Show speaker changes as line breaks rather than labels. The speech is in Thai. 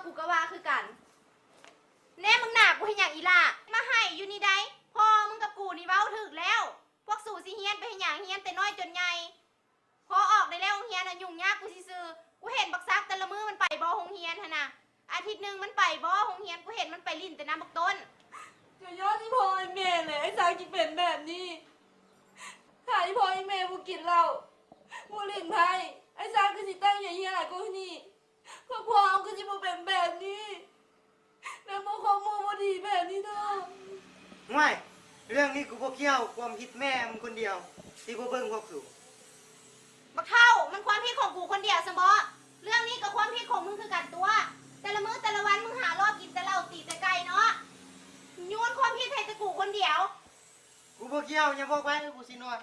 กูก็ว่าคือกันแน่มึงหนักกูให้อย่างอีล่ะมาให้อยู่นี่ได้พ่อมึงกับกูนี่เว้าถึกแล้ว พวกสู่สิเฮียนไปให้อย่างเฮียนแต่น้อยจนใหญ่พอออกได้แล้วโรงเฮียนน่ะยุ่งยากกูสิซื้อกูเห็นบักซักแต่ละมื้อมันไปบ่โรงเฮียนหั่นน่ะอาทิตย์นึงมันไปบ่โรงเฮียนกูเห็นมันไปลิ้นแต่น้ำบักต้น
จะย้อนที่พ่อไอ้แม่เลยไอ้สาวกินเป็นแบบนี้หาที่พ่อไอ้แม่กูกินเหล้ากูเล่นไพ่ไอ้สาวก็สิตั้งอย่างเฮียหลายกูนี่พวกพ่อก็สิบ่เป็นแบบนี้แล้วพ่อของมูบ่ดีแบบนี้เนาะ
ไม่เรื่องนี้กูบ่เกี่ยวความผิดแม่มึงคนเดียวที่บ่เบิ่งพวกสู
บักเท่ามันความผิดของกูคนเดียวสมบเรื่องนี้กับความผิดของมึงคือกันตัวแต่ละมื้อแต่ละวันมึงหารอบกินแต่เหล้าตีแต่ไก่เนาะโยนความผิดให้แต่กูคนเดียว
กูบ่เกี่ยวอย่าบอกไปกูสินอน